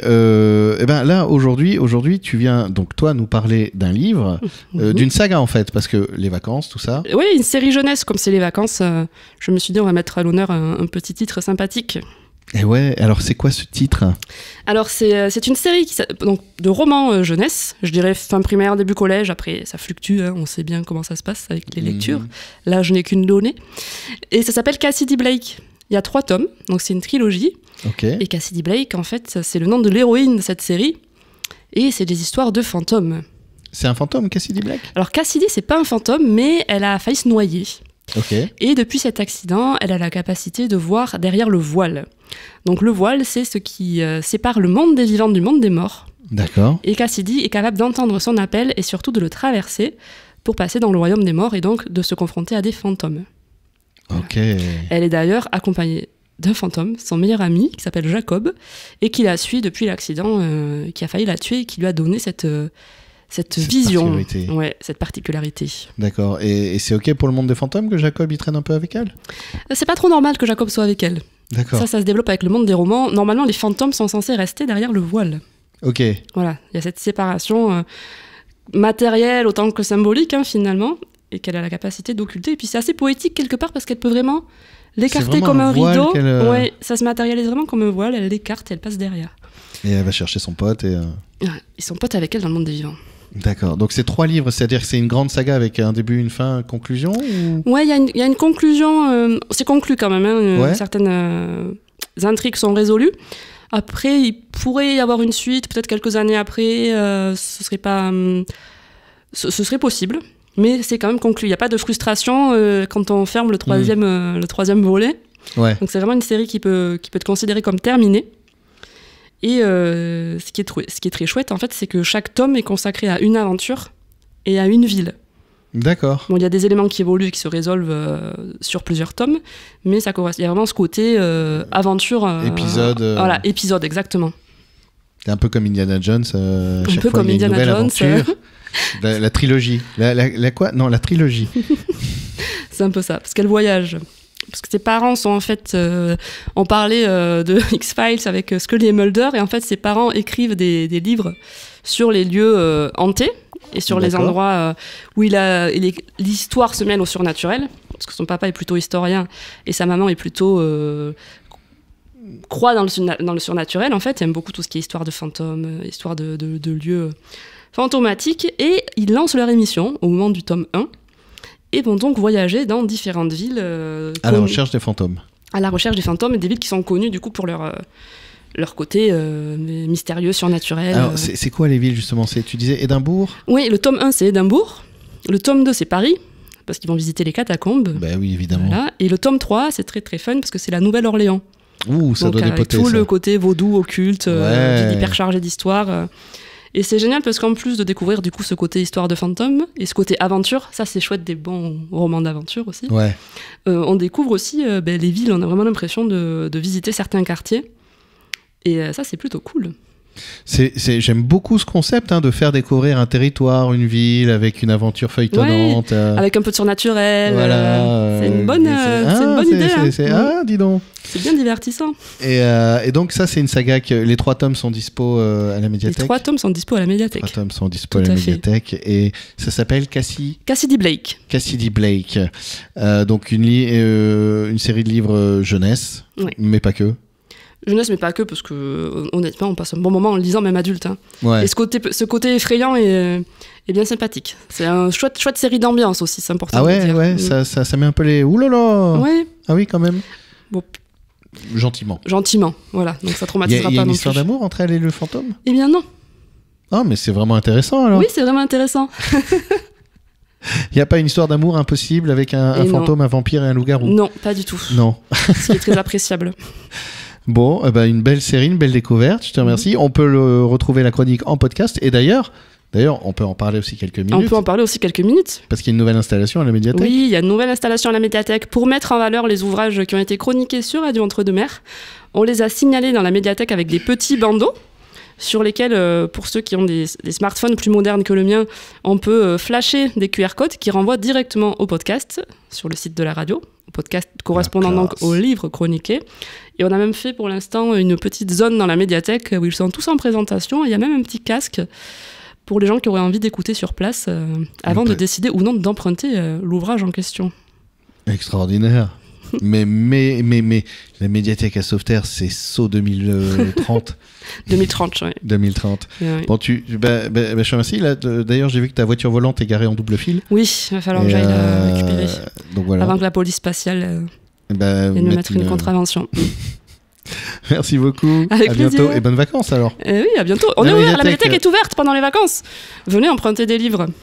Eh ben là, aujourd'hui, tu viens donc toi nous parler d'un livre, d'une saga en fait, parce que les vacances, tout ça. Oui, une série jeunesse, comme c'est les vacances, je me suis dit on va mettre à l'honneur un petit titre sympathique. Et ouais, alors c'est quoi ce titre? Alors c'est une série donc, de romans jeunesse, je dirais fin primaire, début collège, après ça fluctue, hein, on sait bien comment ça se passe avec les lectures. Là, je n'ai qu'une donnée. Et ça s'appelle Cassidy Blake. Il y a 3 tomes, donc c'est une trilogie. Okay. Et Cassidy Blake, en fait, c'est le nom de l'héroïne de cette série. Et c'est des histoires de fantômes. C'est un fantôme, Cassidy Blake? Alors Cassidy, c'est pas un fantôme, mais elle a failli se noyer. Okay. Et depuis cet accident, elle a la capacité de voir derrière le voile. Donc le voile, c'est ce qui sépare le monde des vivants du monde des morts. D'accord. Et Cassidy est capable d'entendre son appel et surtout de le traverser pour passer dans le royaume des morts et donc de se confronter à des fantômes. Ok. Voilà. Elle est d'ailleurs accompagnée d'un fantôme, son meilleur ami, qui s'appelle Jacob, et qui la suit depuis l'accident, qui a failli la tuer et qui lui a donné cette vision, cette particularité. D'accord. Et c'est ok pour le monde des fantômes que Jacob y traîne un peu avec elle? C'est pas trop normal que Jacob soit avec elle. D'accord. Ça se développe avec le monde des romans. Normalement, les fantômes sont censés rester derrière le voile. Ok. Voilà, il y a cette séparation matérielle autant que symbolique, hein, finalement, et qu'elle a la capacité d'occulter. Et puis c'est assez poétique quelque part parce qu'elle peut vraiment l'écarter comme un rideau. Ouais, ça se matérialise vraiment comme un voile, elle l'écarte et elle passe derrière. Et elle va chercher son pote et... Ils sont potes avec elle dans le monde des vivants. D'accord, donc c'est 3 livres, c'est-à-dire que c'est une grande saga avec un début, une fin, conclusion ou... Ouais, il y a une conclusion, c'est conclu quand même, hein, certaines intrigues sont résolues. Après, il pourrait y avoir une suite, peut-être quelques années après, ce serait possible, mais c'est quand même conclu. Il n'y a pas de frustration quand on ferme le troisième volet. Ouais. Donc c'est vraiment une série qui peut être considérée comme terminée. Et ce qui est très chouette, en fait, c'est que chaque tome est consacré à une aventure et à une ville. D'accord. Bon, il y a des éléments qui évoluent et qui se résolvent sur plusieurs tomes, mais il y a vraiment ce côté aventure. Épisode. Voilà, épisode, exactement. C'est un peu comme Indiana Jones. Un peu comme Indiana Jones. La trilogie. La quoi? Non, la trilogie. C'est un peu ça, parce qu'elle voyage. Parce que ses parents sont en fait... on parlait de X-Files avec Scully et Mulder, et en fait, ses parents écrivent des livres sur les lieux hantés, et sur les endroits où l'histoire se mêle au surnaturel, parce que son papa est plutôt historien, et sa maman est plutôt... croit dans le surnaturel, en fait. Il aime beaucoup tout ce qui est histoire de fantômes, histoire de lieux fantomatiques, et ils lancent leur émission au moment du tome 1, et vont donc voyager dans différentes villes. À la recherche des fantômes. À la recherche des fantômes, et des villes qui sont connues du coup pour leur côté mystérieux, surnaturel. Alors, c'est quoi les villes justement? Tu disais Édimbourg? Oui, le tome 1 c'est Édimbourg, le tome 2 c'est Paris, parce qu'ils vont visiter les catacombes. Bah oui, évidemment. Voilà. Et le tome 3 c'est très très fun, parce que c'est la Nouvelle-Orléans. Ouh, ça doit dépoter, tout ça. Le côté vaudou, occulte, hyper chargé d'histoire. Et c'est génial parce qu'en plus de découvrir du coup ce côté histoire de fantômes et ce côté aventure, ça c'est chouette des bons romans d'aventure aussi. Ouais. On découvre aussi les villes, on a vraiment l'impression de visiter certains quartiers. Et ça c'est plutôt cool. J'aime beaucoup ce concept de faire découvrir un territoire, une ville avec une aventure feuilletonnante. Avec un peu de surnaturel. Voilà, c'est une bonne idée. Dis donc. C'est bien divertissant. Et donc ça c'est une saga que les 3 tomes sont dispo à la médiathèque. Les 3 tomes sont dispo à la médiathèque. 3 tomes sont dispo à la médiathèque. Et ça s'appelle Cassidy Blake. Cassidy Blake. Donc une série de livres jeunesse, mais pas que. Jeunesse, mais pas que, parce que honnêtement, on passe un bon moment en le lisant, même adulte. Hein. Ouais. Et ce côté effrayant est bien sympathique. C'est une chouette série d'ambiance aussi, c'est important de dire. Ouais, ça met un peu les... Oulala. Ouais. Ah oui, quand même. Bon. Gentiment, voilà. Donc ça traumatisera pas non plus. Il y a une histoire d'amour entre elle et le fantôme? Eh bien non. Ah, mais c'est vraiment intéressant alors. Oui, c'est vraiment intéressant. Il n'y a pas une histoire d'amour impossible avec un fantôme, un vampire et un loup-garou? Non, pas du tout. Non. Ce qui est très appréciable. Bon, une belle série, une belle découverte, je te remercie. On peut retrouver la chronique en podcast. Et d'ailleurs, on peut en parler aussi quelques minutes. On peut en parler aussi quelques minutes. Parce qu'il y a une nouvelle installation à la médiathèque. Oui, il y a une nouvelle installation à la médiathèque pour mettre en valeur les ouvrages qui ont été chroniqués sur Radio Entre-deux-Mers. On les a signalés dans la médiathèque avec des petits bandeaux sur lesquels, pour ceux qui ont des smartphones plus modernes que le mien, on peut flasher des QR codes qui renvoient directement au podcast sur le site de la radio, au podcast correspondant donc au livre chroniqué. Et on a même fait pour l'instant une petite zone dans la médiathèque où ils sont tous en présentation. Il y a même un petit casque pour les gens qui auraient envie d'écouter sur place avant de décider ou non d'emprunter l'ouvrage en question. Extraordinaire. mais la médiathèque à Sauveterre, c'est saut 2030. 2030, oui. 2030. Oui. Bon, je te remercie. Là, d'ailleurs, j'ai vu que ta voiture volante est garée en double fil. Oui, il va falloir que j'aille la récupérer. Donc voilà. Avant que la police spatiale vienne me mettre une contravention. Merci beaucoup. Avec à plaisir. bientôt et bonnes vacances alors. Oui, à bientôt. La médiathèque est ouverte pendant les vacances. Venez emprunter des livres.